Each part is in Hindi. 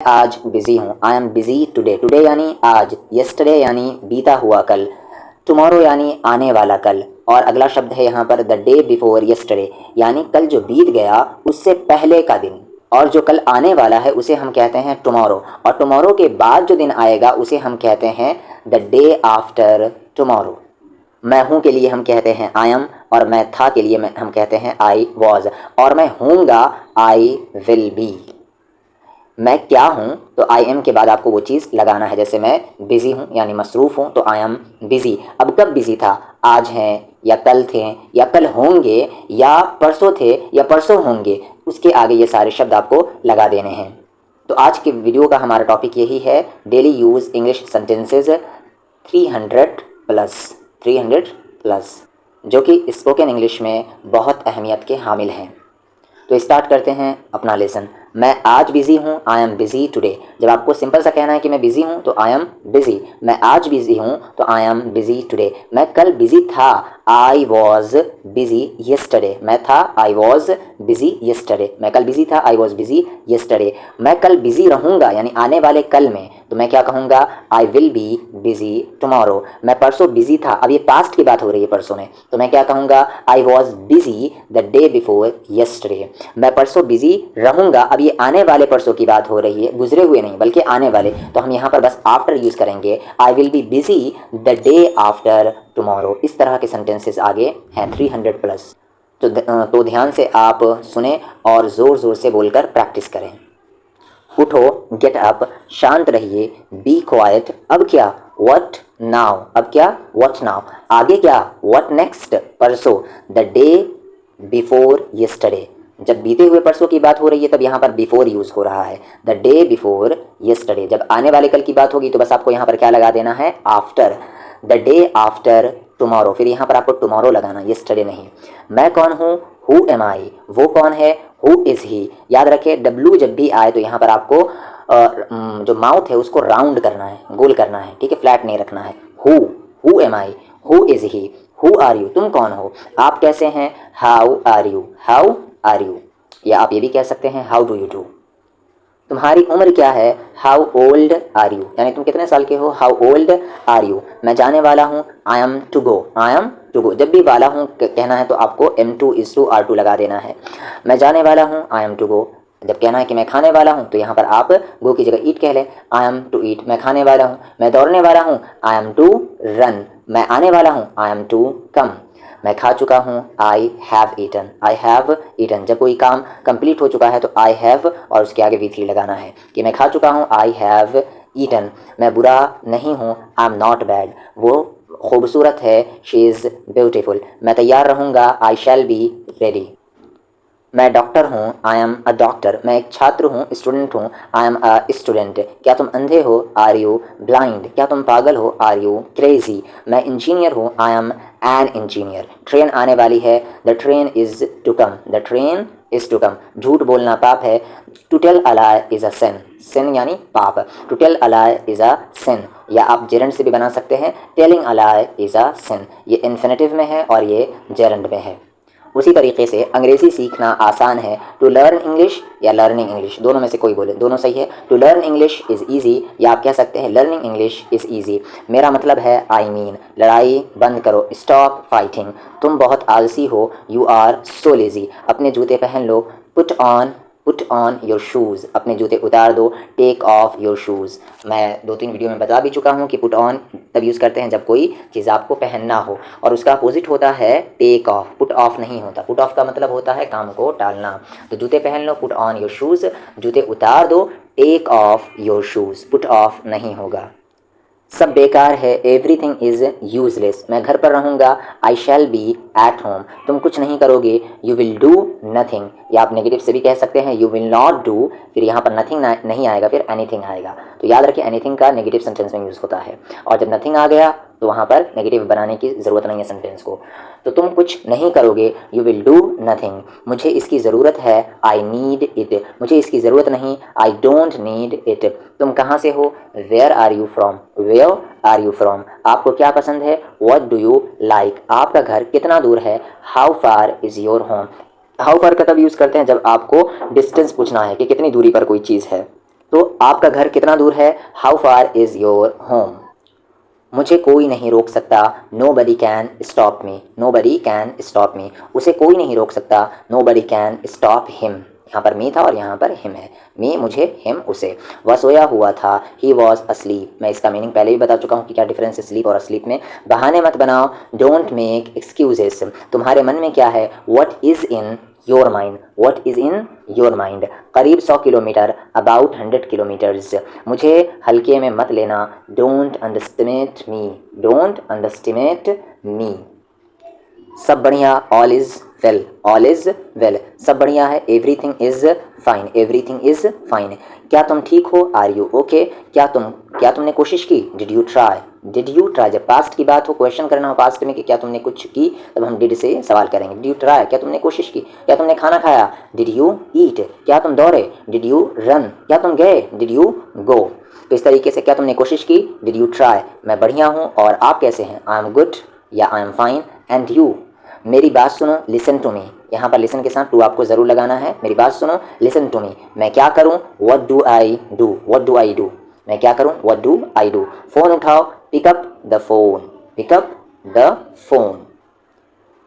आज बिज़ी हूँ। I am busy today. Today यानी आज, येस्टरडे यानी बीता हुआ कल, टुमारो यानी आने वाला कल, और अगला शब्द है यहाँ पर द डे बिफोर येस्टरडे, यानी कल जो बीत गया उससे पहले का दिन, और जो कल आने वाला है उसे हम कहते हैं टुमारो, और टुमारो के बाद जो दिन आएगा उसे हम कहते हैं द डे आफ्टर टुमारो। मैं हूँ के लिए हम कहते हैं आई एम, और मैं था के लिए हम कहते हैं आई वॉज, और मैं हूँगा आई विल बी। मैं क्या हूँ तो आई एम के बाद आपको वो चीज़ लगाना है। जैसे मैं बिज़ी हूँ यानी मसरूफ़ हूँ तो आई एम बिज़ी। अब कब बिज़ी था? आज हैं या कल थे या कल होंगे या परसों थे या परसों होंगे, उसके आगे ये सारे शब्द आपको लगा देने हैं। तो आज के वीडियो का हमारा टॉपिक यही है, daily use English sentences 300 plus, जो कि स्पोकन इंग्लिश में बहुत अहमियत के हामिल हैं। तो स्टार्ट करते हैं अपना लेसन। मैं आज बिज़ी हूँ, आई एम बिज़ी टुडे। जब आपको सिंपल सा कहना है कि मैं बिज़ी हूँ तो आई एम बिज़ी। मैं आज बिज़ी हूँ तो आई एम बिज़ी टुडे। मैं कल बिज़ी था, आई वॉज बिज़ी येस्टरडे। मैं था, आई वॉज बिज़ी येस्टरडे। मैं कल बिज़ी था, आई वॉज बिज़ी येस्टरडे। मैं कल बिज़ी रहूँगा यानी आने वाले कल में, तो मैं क्या कहूँगा? I will be busy tomorrow. मैं परसों बिज़ी था, अब ये पास्ट की बात हो रही है परसों में, तो मैं क्या कहूँगा? I was busy the day before yesterday. मैं परसों बिज़ी रहूँगा, अब ये आने वाले परसों की बात हो रही है, गुजरे हुए नहीं बल्कि आने वाले, तो हम यहाँ पर बस आफ्टर यूज़ करेंगे। I will be busy the day after tomorrow. इस तरह के सेंटेंसेस आगे हैं 300 प्लस। तो ध्यान से आप सुने और ज़ोर ज़ोर से बोलकर प्रैक्टिस करें। उठो, गेट अप, शांत रहिए, बी क्वाइट। अब क्या? What now. अब क्या? What now. आगे क्या? What next. परसों, द डे बिफोर येस्टरडे। जब बीते हुए परसों की बात हो रही है तब यहाँ पर बिफोर यूज़ हो रहा है, द डे बिफोर येस्टरडे। जब आने वाले कल की बात होगी तो बस आपको यहाँ पर क्या लगा देना है? After, the day after tomorrow. फिर यहाँ पर आपको टुमारो लगाना, येस्टरडे नहीं। मैं कौन हूँ? हु एम आई। वो कौन है? हु इज़ ही। याद रखें, डब्ल्यू जब भी आए तो यहाँ पर आपको जो माउथ है उसको राउंड करना है, गोल करना है, ठीक है, फ्लैट नहीं रखना है। Who am I, who is he, who are you, तुम कौन हो, आप कैसे हैं, how are you, how are you. या आप ये भी कह सकते हैं हाउ डू यू डू। तुम्हारी उम्र क्या है? हाउ ओल्ड आर यू, यानी तुम कितने साल के हो, हाउ ओल्ड आर यू। मैं जाने वाला हूँ, I am to go, I am to go. जब भी वाला हूँ कहना है तो आपको am to is to are to लगा देना है। मैं जाने वाला हूँ, आई एम टू गो। जब कहना है कि मैं खाने वाला हूँ तो यहाँ पर आप गो की जगह ईट कह लें, आई एम टू ईट। मैं खाने वाला हूँ। मैं दौड़ने वाला हूँ, आई एम टू रन। मैं आने वाला हूँ, आई एम टू कम। मैं खा चुका हूँ, I have eaten, I have eaten. जब कोई काम कंप्लीट हो चुका है तो आई हैव और उसके आगे V3 लगाना है कि मैं खा चुका हूँ, आई हैव ईटन। मैं बुरा नहीं हूँ, आई एम नॉट बैड। वो खूबसूरत है, शी इज़ ब्यूटीफुल। मैं तैयार रहूँगा, आई शैल बी रेडी। मैं डॉक्टर हूँ, आई एम अ डॉक्टर। मैं एक छात्र हूँ, स्टूडेंट हूँ, आई एम अ स्टूडेंट। क्या तुम अंधे हो? Are you blind. क्या तुम पागल हो? Are you crazy. मैं इंजीनियर हूँ, I am an engineer. Train आने वाली है, the train is to come, the train is to come. झूठ बोलना पाप है, to tell a lie is a sin, sin यानी पाप, to tell a lie is a sin. या आप जेरेंड से भी बना सकते हैं, telling a lie is a सिन। ये इन्फिनेटिव में है और ये जेरेंड में है। उसी तरीके से अंग्रेज़ी सीखना आसान है, टू लर्न इंग्लिश या लर्निंग इंग्लिश, दोनों में से कोई बोले, दोनों सही है। To learn English is easy, या आप कह सकते हैं लर्निंग इंग्लिश इज़ ईजी। मेरा मतलब है आई मीन, लड़ाई बंद करो, स्टॉप फाइटिंग। तुम बहुत आलसी हो, यू आर सो लेज़ी। अपने जूते पहन लो, पुट ऑन योर शूज़। अपने जूते उतार दो, टेक ऑफ योर शूज़। मैं 2-3 वीडियो में बता भी चुका हूँ कि पुट ऑन तब यूज़ करते हैं जब कोई चीज़ आपको पहनना हो, और उसका अपोजिट होता है टेक ऑफ। पुट ऑफ नहीं होता, पुट ऑफ का मतलब होता है काम को टालना। तो जूते पहन लो, पुट ऑन योर शूज़, जूते उतार दो, take off your shoes, put off नहीं होगा। सब बेकार है, एवरीथिंग इज़ यूजलेस। मैं घर पर रहूँगा, आई शैल बी एट होम। तुम कुछ नहीं करोगे, यू विल डू नथिंग। या आप नेगेटिव से भी कह सकते हैं, यू विल नॉट डू, फिर यहाँ पर नथिंग नहीं आएगा, फिर एनीथिंग आएगा। तो याद रखिए एनीथिंग का नेगेटिव सेंटेंस में यूज़ होता है, और जब नथिंग आ गया तो वहाँ पर नेगेटिव बनाने की ज़रूरत नहीं है सेंटेंस को। तो तुम कुछ नहीं करोगे, यू विल डू नथिंग। मुझे इसकी ज़रूरत है, आई नीड इट। मुझे इसकी ज़रूरत नहीं, आई डोंट नीड इट। तुम कहाँ से हो, where are you from, where are you from. आपको क्या पसंद है, व्हाट डू यू लाइक। आपका घर कितना दूर है, how far is your home. How far का तब यूज़ करते हैं जब आपको डिस्टेंस पूछना है कि कितनी दूरी पर कोई चीज़ है। तो आपका घर कितना दूर है, how far is your home. मुझे कोई नहीं रोक सकता, nobody can stop me, nobody can stop me, उसे कोई नहीं रोक सकता, nobody can stop him. यहाँ पर मी था और यहाँ पर हिम है, मी मुझे, हिम उसे। वह सोया हुआ था, ही वॉज अस्लीप। मैं इसका मीनिंग पहले भी बता चुका हूँ कि क्या डिफरेंस है स्लीप और अस्लीप में। बहाने मत बनाओ, डोंट मेक एक्सक्यूजेस। तुम्हारे मन में क्या है, what is in your mind, what is in your mind. करीब 100 किलोमीटर, अबाउट 100 किलोमीटर्स। मुझे हल्के में मत लेना, don't underestimate me, don't underestimate me. सब बढ़िया, all is well, all is well, सब बढ़िया है, everything is fine, everything is fine. क्या तुम ठीक हो, आर यू ओके। क्या तुमने कोशिश की, did you try, did you try. जब पास्ट की बात हो, क्वेश्चन करना हो पास्ट में कि क्या तुमने कुछ की, तब हम डिड से सवाल करेंगे। डिड यू ट्राई, क्या तुमने कोशिश की। क्या तुमने खाना खाया, डिड यू ईट। क्या तुम दौड़े, डिड यू रन। क्या तुम गए, डिड यू गो। तो इस तरीके से क्या तुमने कोशिश की, डिड यू ट्राई। मैं बढ़िया हूँ और आप कैसे हैं, आई एम गुड या I am fine, and you. मेरी बात सुनो, लिसन टू मी। यहाँ पर लिसन के साथ टू आपको ज़रूर लगाना है। मेरी बात सुनो, लिसन टू मी। मैं क्या करूँ, what do I do, what do I do. मैं क्या करूँ, what do I do. Phone उठाओ, pick up the phone, pick up the phone.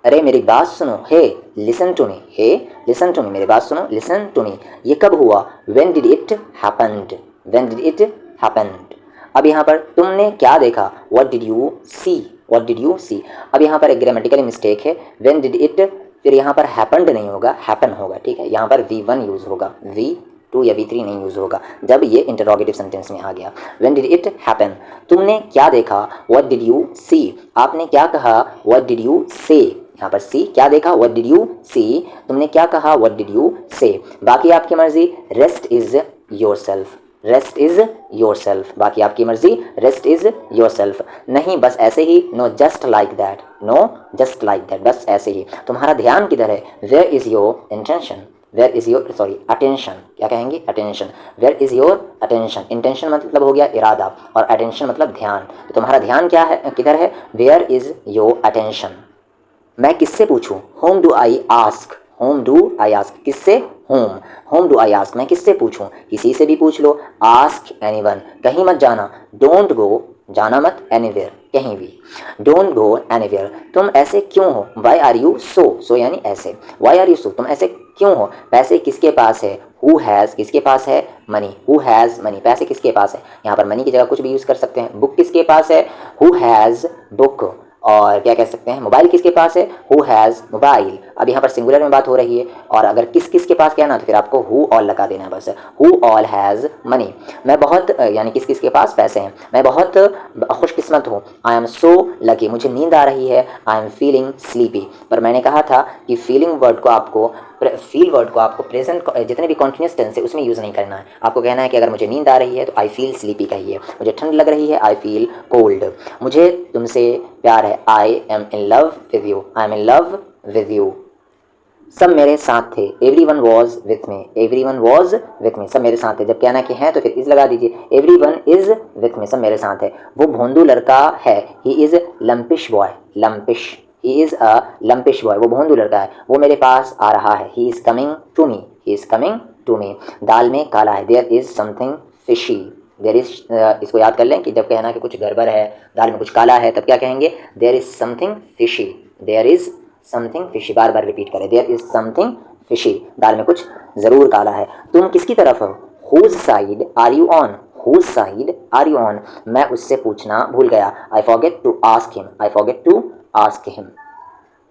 अरे मेरी बात सुनो, hey listen to me, hey listen to me, मेरी बात सुनो, लिसन टू मी। ये कब हुआ, when did it happened, when did it happened. अब यहाँ पर तुमने क्या देखा, what did you see, what did you सी। अब यहाँ पर एक ग्रामेटिकल मिस्टेक है, व्हेन डिड इट, फिर यहाँ पर हैपेंड नहीं होगा, हैपन होगा, ठीक है। यहाँ पर V1 यूज़ होगा, V2 या V3 नहीं यूज़ होगा जब ये इंटरोगेटिव सेंटेंस में आ गया। व्हेन डिड इट हैपन, तुमने क्या देखा, व्हाट डिड यू सी। आपने क्या कहा, व्हाट डिड यू से। यहाँ पर सी, क्या देखा, व्हाट डिड यू सी। तुमने क्या कहा, व्हाट डिड यू से। बाकी आपकी मर्जी, rest is your self, rest is your self. बाकी आपकी मर्जी, रेस्ट इज योर सेल्फ। नहीं बस ऐसे ही, no just like that, no just like that, बस ऐसे ही। तुम्हारा ध्यान किधर है, where is your intention, where is your sorry attention, क्या कहेंगे, attention. Where is your attention, intention मतलब हो गया इरादा और अटेंशन मतलब ध्यान। तो तुम्हारा ध्यान क्या है, किधर है, वेयर इज योर अटेंशन। मैं किससे पूछूं, whom do I ask, whom do I ask, किससे, whom, whom do I ask, मैं किससे पूछूं, किसी से भी पूछ लो। आस्क एनीवन, कहीं मत जाना, डोंट गो, जाना मत, एनीवेयर, कहीं भी, डोंट गो एनीवेयर। तुम ऐसे क्यों हो, वाई आर यू सो, सो यानी ऐसे, वाई आर यू सो, तुम ऐसे क्यों हो। पैसे किसके पास है, हु हैज़, किसके पास है, मनी, हु हैज़ मनी, पैसे किसके पास है। यहाँ पर मनी की जगह कुछ भी यूज़ कर सकते हैं। बुक किसके पास है, हु हैज़ बुक। और क्या कह सकते हैं, मोबाइल किसके पास है, हु हैज़ मोबाइल। अब यहाँ पर सिंगुलर में बात हो रही है और अगर किस किस के पास कहना तो फिर आपको हु ऑल लगा देना है बस, हु ऑल हैज़ मनी। मैं बहुत यानी किस किस के पास पैसे हैं, मैं बहुत खुशकिस्मत हूँ, आई एम सो लकी, मुझे नींद आ रही है, आई एम फीलिंग स्लीपी। पर मैंने कहा था कि फीलिंग वर्ड को आपको, फील वर्ड को आपको प्रेजेंट जितने भी कॉन्टिन्यूस टेंस है उसमें यूज़ नहीं करना है। आपको कहना है कि अगर मुझे नींद आ रही है तो आई फील स्लीपी कहिए, मुझे ठंड लग रही है, आई फील कोल्ड, मुझे तुमसे प्यार है, I am in love with you, I am in love with you. सब मेरे साथ थे, every one was with me, every one was with me, सब मेरे साथ थे। जब कहना कि है तो फिर इज लगा दीजिए, everyone is with me, सब मेरे साथ है। वो भोंदू लड़का है, he is lumpish boy, lumpish, he is a lumpish boy, वो भोंदू लड़का है, वो मेरे पास आ रहा है, he is coming to me, he is coming to me. दाल में काला है, there is something fishy, there is, इसको याद कर लें कि जब कहना कि कुछ गड़बड़ है, दाल में कुछ काला है, तब क्या कहेंगे, there is something fishy, there is something fishy, बार बार रिपीट करें, देयर इज समथिंग फिशी, दाल में कुछ ज़रूर काला है। तुम किसकी तरफ हो, whose side are you on, whose side are you on. मैं उससे पूछना भूल गया, I forget to ask him, I forget to ask him.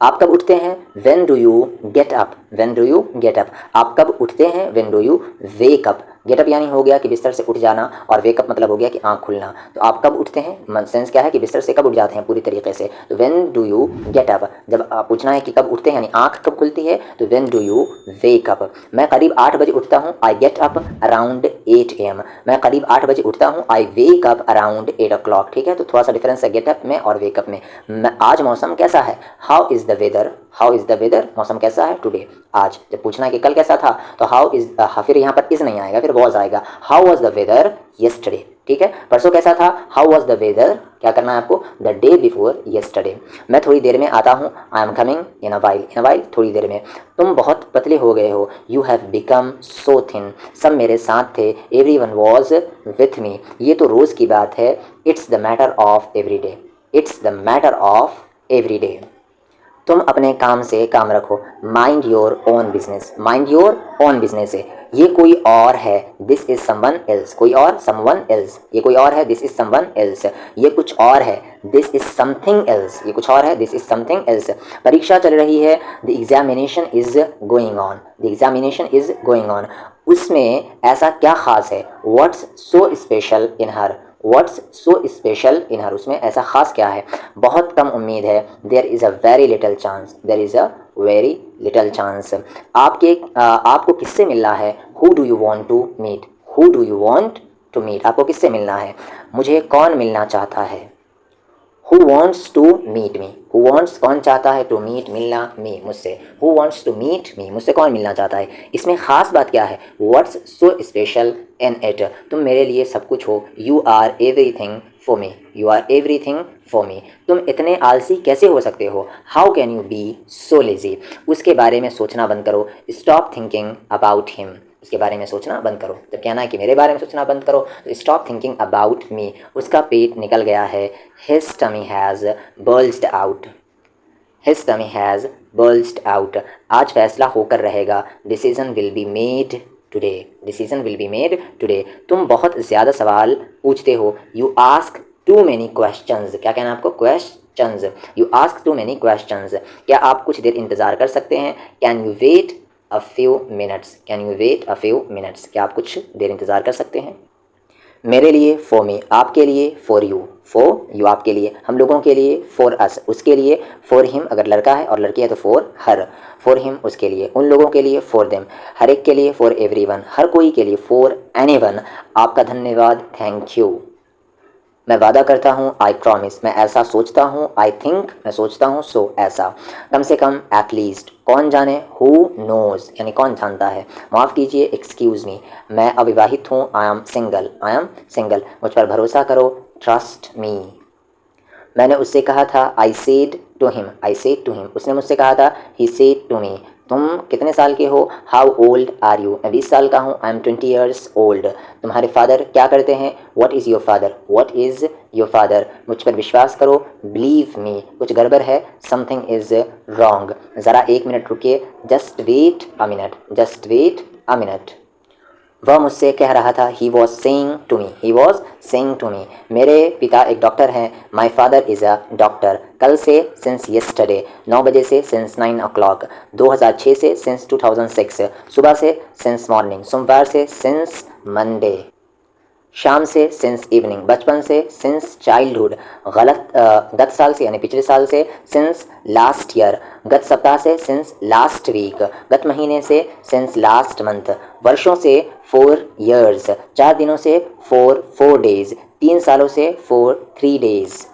आप कब उठते हैं, when do you get up, when do you get up. आप कब उठते हैं, when do you wake up. Getup यानी हो गया कि बिस्तर से उठ जाना और वेकअप मतलब हो गया कि आंख खुलना। तो आप कब उठते हैं, सेंस क्या है कि बिस्तर से कब उठ जाते हैं पूरी तरीके से। तो when do you get up, जब पूछना है कि कब उठते हैं यानी आंख कब खुलती है, तो when do you wake up. मैं करीब 8 बजे उठता हूँ, I get up around 8 AM। मैं करीब 8 बजे उठता हूँ, आई वेक अप अराउंड 8 o'clock। ठीक है, तो थोड़ा सा डिफरेंस है गेटअप में और वेकअप में। आज मौसम कैसा है, how is the weather, how is the weather, मौसम कैसा है टुडे, आज। जब पूछना है कि कल कैसा था तो हाउ इज, फिर यहाँ पर इज नहीं आएगा, फिर वॉज आएगा। How was the weather yesterday, ठीक है, परसों कैसा था, हाउ वॉज द वेदर, क्या करना है आपको, द डे बिफोर येस्टरडे। मैं थोड़ी देर में आता हूँ, I am coming in a while, in a while थोड़ी देर में। तुम बहुत पतले हो गए हो, you have become so thin, सब मेरे साथ थे, every one was with me, ये तो रोज़ की बात है, it's the matter of every day, it's the matter of every day. तुम अपने काम से काम रखो, mind your own business, mind your own business है, ये कोई और है, दिस इज समवन एल्स, कोई और, समवन एल्स, ये कोई और है, दिस इज समवन एल्स, ये कुछ और है, दिस इज समथिंग एल्स, ये कुछ और है, दिस इज समथिंग एल्स। परीक्षा चल रही है, the examination is going on, the examination is going on, उसमें ऐसा क्या खास है, what's so special in her, what's so special in her, उसमें ऐसा खास क्या है, बहुत कम उम्मीद है, there is a very little chance, there is a very little chance. आपको किससे मिलना है, who do you want to meet, who do you want to meet, आपको किससे मिलना है, मुझे कौन मिलना चाहता है, who wants to meet me, who wants कौन चाहता है, टू मीट मिलना, मी मुझसे, who wants to meet me, मुझसे कौन मिलना चाहता है। इसमें ख़ास बात क्या है, what's so special in it, तुम मेरे लिए सब कुछ हो, you are everything for me, you are everything for me, तुम इतने आलसी कैसे हो सकते हो, how can you be so lazy, उसके बारे में सोचना बंद करो, स्टॉप थिंकिंग अबाउट हिम, उसके बारे में सोचना बंद करो। जब कहना है कि मेरे बारे में सोचना बंद करो तो स्टॉप थिंकिंग अबाउट मी, उसका पेट निकल गया है, his tummy has bulged out, his tummy has bulged out, आज फैसला होकर रहेगा, decision will be made today, decision will be made today. तुम बहुत ज़्यादा सवाल पूछते हो, you ask too many questions, क्या कहना है आपको, questions, you ask too many questions, क्या आप कुछ देर इंतज़ार कर सकते हैं, can you wait a few minutes, can you wait a few minutes, क्या आप कुछ देर इंतज़ार कर सकते हैं। मेरे लिए, फॉर मी, आपके लिए, फॉर यू आपके लिए, हम लोगों के लिए, फॉर अस उसके लिए, फॉर हिम अगर लड़का है और लड़की है तो फॉर हर, फॉर हिम उसके लिए, उन लोगों के लिए, फॉर देम, हर एक के लिए, फॉर एवरीवन हर कोई के लिए, फॉर एनीवन, आपका धन्यवाद, थैंक यू। मैं वादा करता हूँ, आई प्रॉमिस, मैं ऐसा सोचता हूँ, आई थिंक मैं सोचता हूँ, सो ऐसा, कम से कम, एट लीस्ट, कौन जाने, हु नोज़ यानी कौन जानता है, माफ़ कीजिए, एक्सक्यूज़ मी, मैं अविवाहित हूँ, I am single, I am single, मुझ पर भरोसा करो, ट्रस्ट मी। मैंने उससे कहा था, I said to him, I said to him, उसने मुझसे कहा था, ही सेड टू मी। तुम कितने साल के हो, हाउ ओल्ड आर यू, मैं 20 साल का हूँ, आई एम 20 ईयर्स ओल्ड। तुम्हारे फादर क्या करते हैं, what is your father, what is your father, मुझ पर विश्वास करो, बिलीव मी, कुछ गड़बड़ है, समथिंग इज़ रॉन्ग, ज़रा एक मिनट रुकिए, just wait a minute, just wait a minute. वह मुझसे कह रहा था, he was saying to me, he was saying to me, मेरे पिता एक डॉक्टर हैं, my father is a doctor, कल से, सिंस येस्टरडे, 9 बजे से, सिंस 9 o'clock, 2006 से, सिंस 2006, सुबह से, सिंस मॉर्निंग, सोमवार से, सिंस मंडे, शाम से, सिंस इवनिंग, बचपन से, सिंस चाइल्डहुड, गत साल से यानी पिछले साल से, सिंस लास्ट ईयर, गत सप्ताह से, सिंस लास्ट वीक, गत महीने से, सिंस लास्ट मंथ, वर्षों से, 4 years, 4 दिनों से, 4 days, 3 सालों से, 3 days।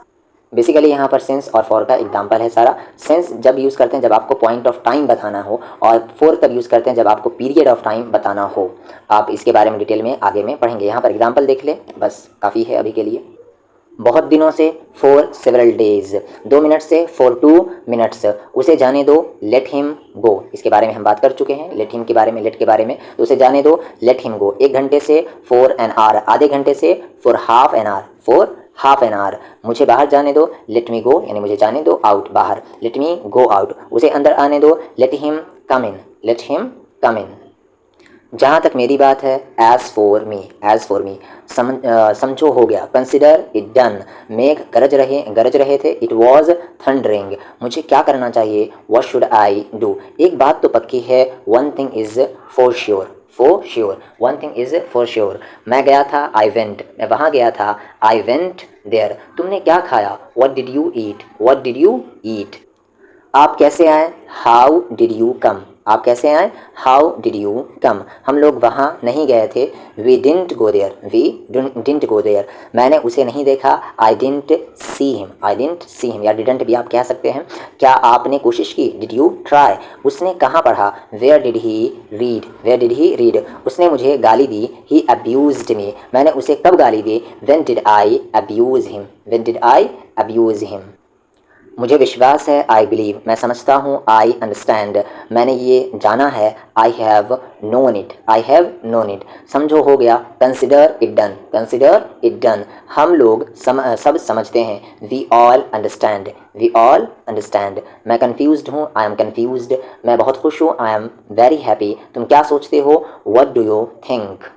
बेसिकली यहाँ पर सेंस और फॉर का एग्जाम्पल है सारा। सेंस जब यूज़ करते हैं जब आपको पॉइंट ऑफ टाइम बताना हो, और फॉर तब यूज़ करते हैं जब आपको पीरियड ऑफ टाइम बताना हो। आप इसके बारे में डिटेल में आगे में पढ़ेंगे। यहाँ पर एग्जाम्पल देख ले, बस काफ़ी है अभी के लिए। बहुत दिनों से, फॉर सेवरल डेज, 2 मिनट से, फॉर 2 minutes, उसे जाने दो, लेट हिम गो, इसके बारे में हम बात कर चुके हैं, लेट हिम के बारे में, लेट के बारे में, तो उसे जाने दो, लेट हिम गो। 1 घंटे से, फॉर एन आवर, आधे घंटे से, for half an hour, for half an hour, मुझे बाहर जाने दो, लेट मी गो, यानी मुझे जाने दो, आउट बाहर, लेट मी गो आउट, उसे अंदर आने दो, लेट हिम कम इन, लेट हिम कम इन। जहाँ तक मेरी बात है, as for me, as for me, समझो हो गया, कंसिडर इट डन, मेघ गरज रहे थे, इट वॉज थंडरिंग, मुझे क्या करना चाहिए, व्हाट शुड आई डू, एक बात तो पक्की है, one thing is for sure, for sure, one thing is for sure, मैं गया था, आई वेंट, मैं वहाँ गया था, आई वेंट देयर, तुमने क्या खाया, what did you eat, what did you eat. आप कैसे आए, हाउ डिड यू कम, आप कैसे आए, हाउ डिड यू कम। हम लोग वहाँ नहीं गए थे, we didn't go there, we didn't go there. मैंने उसे नहीं देखा, I didn't see him, I didn't see him, या डिडंट भी आप कह सकते हैं। क्या आपने कोशिश की, डिड यू ट्राई। उसने कहाँ पढ़ा, where did he read, where did he read. उसने मुझे गाली दी, ही अब्यूज्ड मी, मैंने उसे कब गाली दी, when did I abuse him, when did I abuse him. मुझे विश्वास है, आई बिलीव, मैं समझता हूँ, आई अंडरस्टैंड, मैंने ये जाना है, I have known it, I have known it. समझो हो गया, consider it done, consider it done. हम लोग सब समझते हैं, we all understand, we all understand. मैं कन्फ्यूज्ड हूँ, आई एम कन्फ्यूज्ड। मैं बहुत खुश हूँ, आई एम वेरी हैप्पी। तुम क्या सोचते हो, वट डू यू थिंक।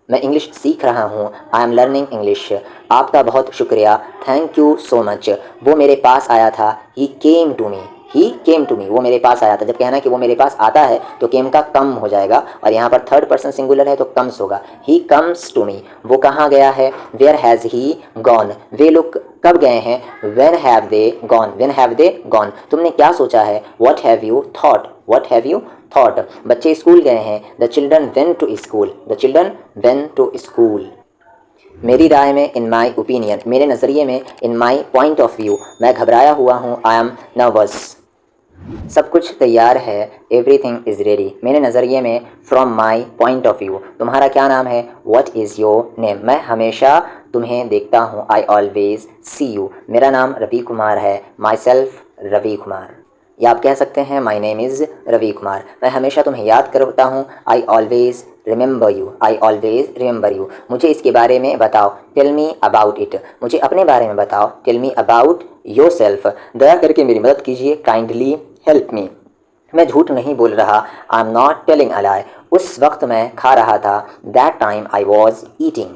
मैं इंग्लिश सीख रहा हूँ, आई एम लर्निंग इंग्लिश। आपका बहुत शुक्रिया, थैंक यू सो मच। वो मेरे पास आया था, ही came to me, he came to me, वो मेरे पास आया था। जब कहना है कि वो मेरे पास आता है तो केम का कम हो जाएगा, और यहाँ पर थर्ड पर्सन सिंगुलर है तो कम्स होगा, ही कम्स टू मी। वो कहाँ गया है, वेयर हैज़ ही गॉन, वे लोग कब गए हैं, when have they gone, when have they gone. तुमने क्या सोचा है, what have you thought, what have you thought. बच्चे स्कूल गए हैं, the children went to school, the children went to school. मेरी राय में, इन माई ओपिनियन, मेरे नज़रिए में, in my point of view, मैं घबराया हुआ हूँ, आई एम नर्वस। सब कुछ तैयार है, एवरीथिंग इज़ रेडी, मेरे नज़रिए में, from my point of view. तुम्हारा क्या नाम है, व्हाट इज़ योर नेम, मैं हमेशा तुम्हें देखता हूँ, आई ऑलवेज सी यू। मेरा नाम रवि कुमार है, माई सेल्फ रवि कुमार, या आप कह सकते हैं my name is Ravi Kumar. मैं हमेशा तुम्हें याद करता हूँ, I always remember you, I always remember you. मुझे इसके बारे में बताओ, टेल मी अबाउट इट, मुझे अपने बारे में बताओ, tell me about yourself. दया करके मेरी मदद कीजिए, काइंडली हेल्प मी। मैं झूठ नहीं बोल रहा, I am not telling a lie. उस वक्त मैं खा रहा था, that time I was eating.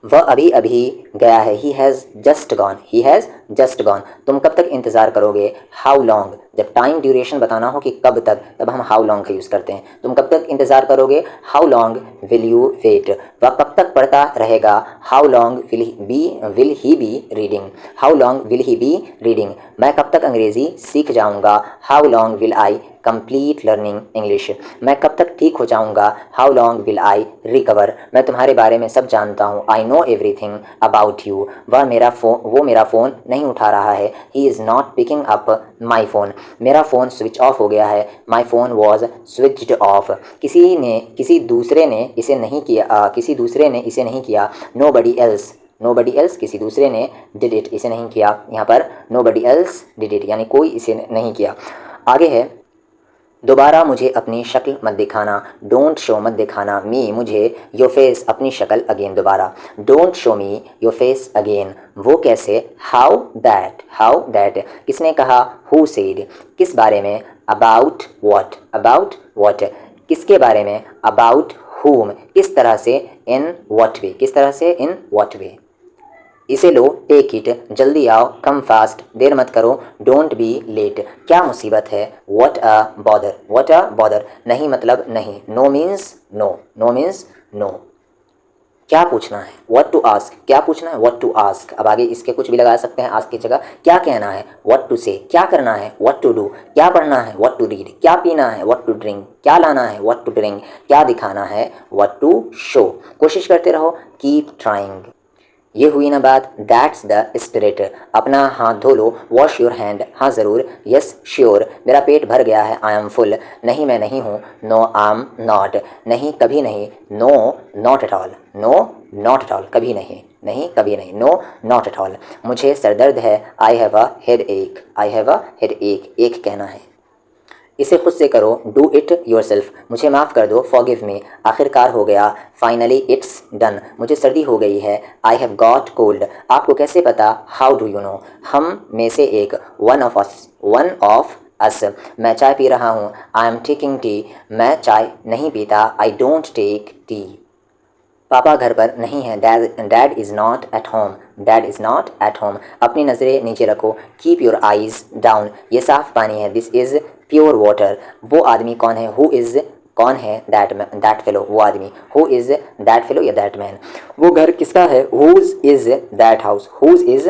वह अभी अभी गया है, he has just gone, he has just gone. तुम कब तक इंतज़ार करोगे, हाउ लॉन्ग। जब टाइम ड्यूरेशन बताना हो कि कब तक, तब हम हाउ लॉन्ग का यूज़ करते हैं। तुम कब तक इंतज़ार करोगे, how long will you wait. वह कब तक पढ़ता रहेगा, how long will he be reading, how long will he be reading. मैं कब तक अंग्रेज़ी सीख जाऊँगा, how long will I complete learning English. मैं कब तक ठीक हो जाऊँगा, how long will I recover. मैं तुम्हारे बारे में सब जानता हूँ, I know everything about you. वो मेरा फ़ोन नहीं उठा रहा है, he is not picking up my phone. मेरा फ़ोन स्विच ऑफ हो गया है, my phone was switched off. किसी दूसरे ने इसे नहीं किया, नो बडी एल्स, नो बडी एल्स, किसी दूसरे ने, डिड इट, इसे नहीं किया। यहाँ पर nobody else did it, यानी कोई इसे नहीं किया। आगे है, दोबारा मुझे अपनी शक्ल मत दिखाना, डोंट शो मत दिखाना मी मुझे, योर फेस अपनी शक्ल अगेन, दोबारा don't show me your face again. वो कैसे, हाउ दैट। किसने कहा, हु सेड, किस बारे में, अबाउट व्हाट, किसके बारे में, अबाउट whom, किस तरह से, इन व्हाट वे, किस तरह से, इन व्हाट वे। इसे लो, टेक इट, जल्दी आओ, कम फास्ट, देर मत करो, डोंट बी लेट। क्या मुसीबत है, व्हाट अ बॉदर, नहीं मतलब नहीं, no means no, no means no. क्या पूछना है, व्हाट टू आस्क, क्या पूछना है, व्हाट टू आस्क। अब आगे इसके कुछ भी लगा सकते हैं आस्क की जगह। क्या कहना है, व्हाट टू से, क्या करना है, व्हाट टू डू, क्या पढ़ना है, व्हाट टू रीड, क्या पीना है, व्हाट टू ड्रिंक, क्या लाना है, व्हाट टू ड्रिंक, क्या दिखाना है, व्हाट टू शो। कोशिश करते रहो, कीप ट्राइंग। ये हुई ना बात, दैट्स द स्पिरिट। अपना हाथ धो लो, वॉश योर हैंड, हाँ ज़रूर, यस श्योर। मेरा पेट भर गया है, आई एम फुल। नहीं मैं नहीं हूँ, नो आई एम नॉट, नहीं कभी नहीं, no not at all, no not at all, कभी नहीं, नहीं कभी नहीं, नो नॉट एट ऑल। मुझे सर दर्द है, आई हैव अ हेड एक, आई हैव अ हेड एक कहना है। इसे खुद से करो, डू इट योरसेल्फ। मुझे माफ़ कर दो, फॉरगिव मी, आखिरकार हो गया, फाइनली इट्स डन। मुझे सर्दी हो गई है, आई हैव गॉट कोल्ड। आपको कैसे पता, हाउ डू यू नो, हम में से एक, वन ऑफ अस। मैं चाय पी रहा हूँ, आई एम टेकिंग टी, मैं चाय नहीं पीता, आई डोंट टेक टी। पापा घर पर नहीं है, dad is not at home, dad is not at home. अपनी नज़रें नीचे रखो, कीप योर आइज़ डाउन। ये साफ़ पानी है, दिस इज़ प्योर वाटर। वो आदमी कौन है, हु इज़, कौन है, दैट फेलो, वो आदमी, हु इज़ दैट फेलो या दैट मैन। वो घर किसका है, who's is that house, who's is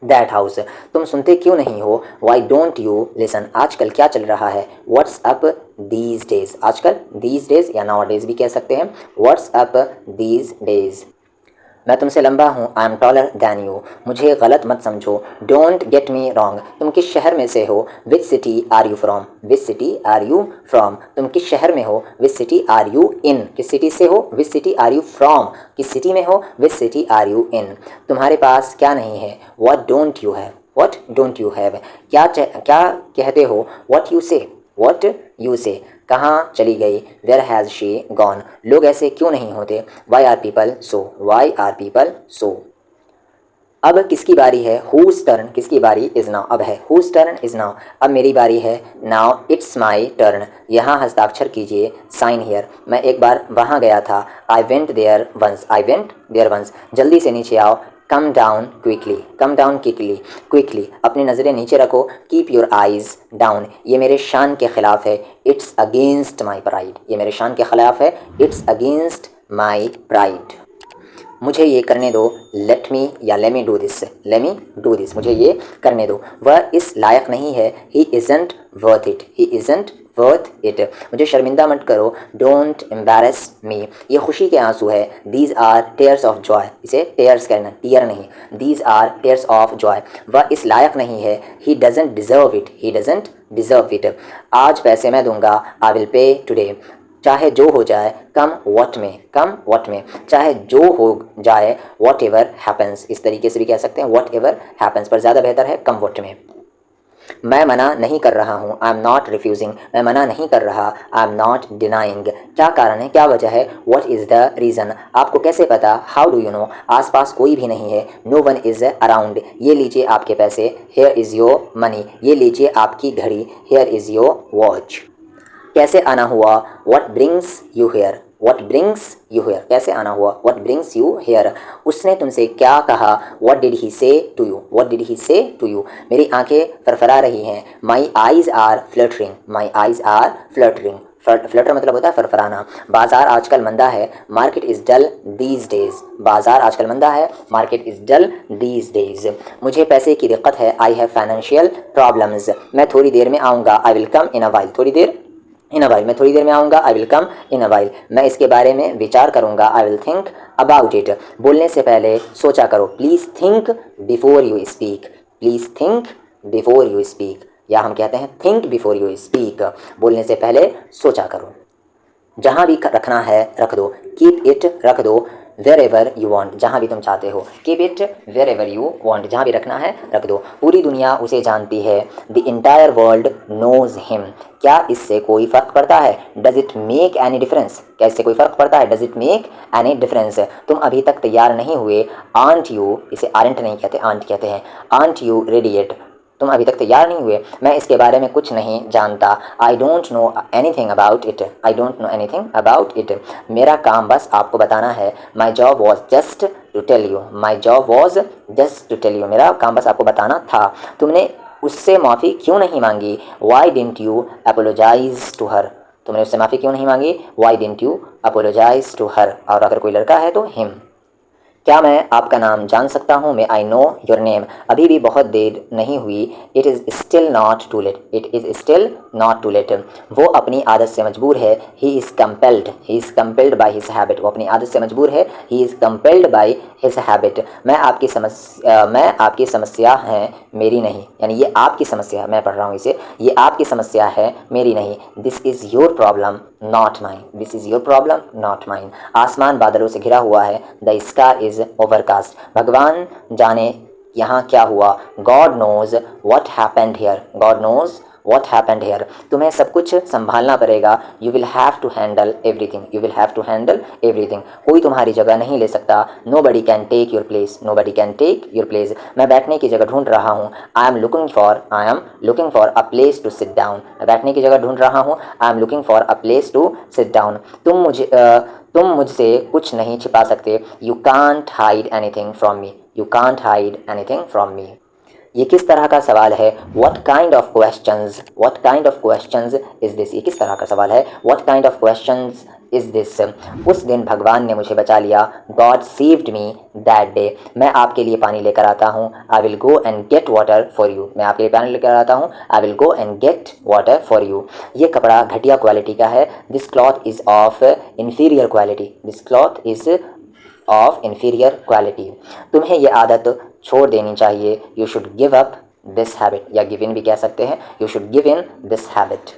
that house. तुम सुनते क्यों नहीं हो? Why don't you listen. आजकल क्या चल रहा है? What's up these days. आजकल दीज डेज या नाउ डेज भी कह सकते हैं। What's up these days. मैं तुमसे लंबा हूँ। I am taller then you. मुझे गलत मत समझो। Don't get me wrong. तुम किस शहर में से हो? Which city are you from. Which city are you from. तुम किस शहर में हो? Which city are you in. किस सिटी से हो? Which city are you from. किस सिटी में हो? Which city are you in. तुम्हारे पास क्या नहीं है? What don't you have. What don't you have. क्या कहते हो? What you say. What you say. कहाँ चली गई? Where has she gone. लोग ऐसे क्यों नहीं होते? Why are people so. Why are people so. अब किसकी बारी है? Whose turn. किसकी बारी? Is now. अब है हुज टर्न इज़ नाउ। अब मेरी बारी है। Now it's my turn. यहाँ हस्ताक्षर कीजिए। Sign here. मैं एक बार वहाँ गया था। I went there once. I went there once. जल्दी से नीचे आओ। Come down quickly. Come down quickly. Quickly. अपनी नज़रें नीचे रखो। Keep your eyes down. ये मेरे शान के ख़िलाफ़ है। It's against my pride. ये मेरे शान के ख़िलाफ़ है। It's against my pride. मुझे ये करने दो। लेट मी या let me do this. Let me do this. मुझे ये करने दो। वह इस लायक नहीं है। He isn't worth it. He isn't worth it. मुझे शर्मिंदा मत करो। Don't embarrass me. ये खुशी के आंसू है। These are tears of joy. इसे टेयर्स कहना, टीयर नहीं। These are tears of joy. वह इस लायक नहीं है। He doesn't deserve it. He doesn't deserve it. आज पैसे मैं दूंगा। I will pay today. चाहे जो हो जाए। कम वॉट में। कम वॉट में। चाहे जो हो जाए। What ever happens. इस तरीके से भी कह सकते हैं वॉट एवर हैपन्स, पर ज़्यादा बेहतर है कम वॉट में। मैं मना नहीं कर रहा हूँ। I am not refusing. मैं मना नहीं कर रहा। I am not denying. क्या कारण है? क्या वजह है? What is the reason. आपको कैसे पता? How do you know. आसपास कोई भी नहीं है। No one is around. ये लीजिए आपके पैसे। Here is your money. ये लीजिए आपकी घड़ी। Here is your watch. कैसे आना हुआ? What brings you here. What brings you hair. कैसे आना हुआ? What brings you here. उसने तुमसे क्या कहा? What did he say to you. What did he say to you. मेरी आंखें फरफरा रही हैं। My eyes are fluttering. My eyes are fluttering. Flutter मतलब होता है फरफराना। बाजार आजकल मंदा है। Market is dull these days. बाजार आजकल मंदा है। Market is dull these days. मुझे पैसे की दिक्कत है। I have financial problems. मैं थोड़ी देर में आऊँगा। I will come in a while. थोड़ी देर इन अ वाइल। मैं थोड़ी देर में आऊँगा। I will come in a while. मैं इसके बारे में विचार करूँगा। I will think about it. बोलने से पहले सोचा करो। Please think before you speak. Please think before you speak, या हम कहते हैं थिंक बिफोर यू स्पीक। बोलने से पहले सोचा करो। जहाँ भी रखना है रख दो। कीप इट रख दो। Wherever you want. जहाँ भी तुम चाहते हो। Keep it wherever you want. जहाँ भी रखना है रख दो। पूरी दुनिया उसे जानती है। The entire world knows him. क्या इससे कोई फ़र्क पड़ता है? Does it make any difference. क्या इससे कोई फ़र्क पड़ता है? Does it make any difference. तुम अभी तक तैयार नहीं हुए। Aunt you. इसे आरंट नहीं कहते, आंट कहते हैं। Aunt you ready yet. तुम अभी तक तैयार नहीं हुए। मैं इसके बारे में कुछ नहीं जानता। I don't know anything about it. I don't know anything about it. मेरा काम बस आपको बताना है। My job was just to tell you. My job was just to tell you. मेरा काम बस आपको बताना था। तुमने उससे माफ़ी क्यों नहीं मांगी? Why didn't you apologise to her. तुमने उससे माफ़ी क्यों नहीं मांगी? Why didn't you apologise to her. और अगर कोई लड़का है तो हिम। क्या मैं आपका नाम जान सकता हूँ? May I know your name. अभी भी बहुत देर नहीं हुई। It is still not too late. It is still not too late. वो अपनी आदत से मजबूर है। He is compelled. He is compelled by his habit. वो अपनी आदत से मजबूर है। He is compelled by his habit. मैं आपकी समस्या है, मेरी नहीं। यानी ये आपकी समस्या है। मैं पढ़ रहा हूँ इसे। ये आपकी समस्या है, मेरी नहीं। This is your problem not mine. This is your problem not mine. आसमान बादलों से घिरा हुआ है। The sky is overcast. भगवान जाने यहाँ क्या हुआ। God knows what happened here. God knows what happened here. तुम्हें सब कुछ संभालना पड़ेगा। You will have to handle everything. You will have to handle everything. कोई तुम्हारी जगह नहीं ले सकता। Nobody can take your place. No buddy can take your place. मैं बैठने की जगह ढूंढ रहा हूँ। I am looking for a place to sit down. मैं बैठने की जगह ढूंढ रहा हूँ। I am looking for a place to sit down. तुम मुझसे कुछ नहीं छिपा सकते। You can't hide anything from me. You can't hide anything from me. ये किस तरह का सवाल है? What kind of questions is this. ये किस तरह का सवाल है? What kind of questions is this, उस दिन भगवान ने मुझे बचा लिया, God saved me that day, मैं आपके लिए पानी लेकर आता हूँ, I will go and get water for you, मैं आपके लिए पानी लेकर आता हूँ, I will go and get water for you. ये कपड़ा घटिया क्वालिटी का है, this cloth is of inferior quality, this cloth is of inferior quality. तुम्हें ये आदत छोड़ देनी चाहिए, you should give up this habit, या गिव इन भी कह सकते हैं, you should give in this habit.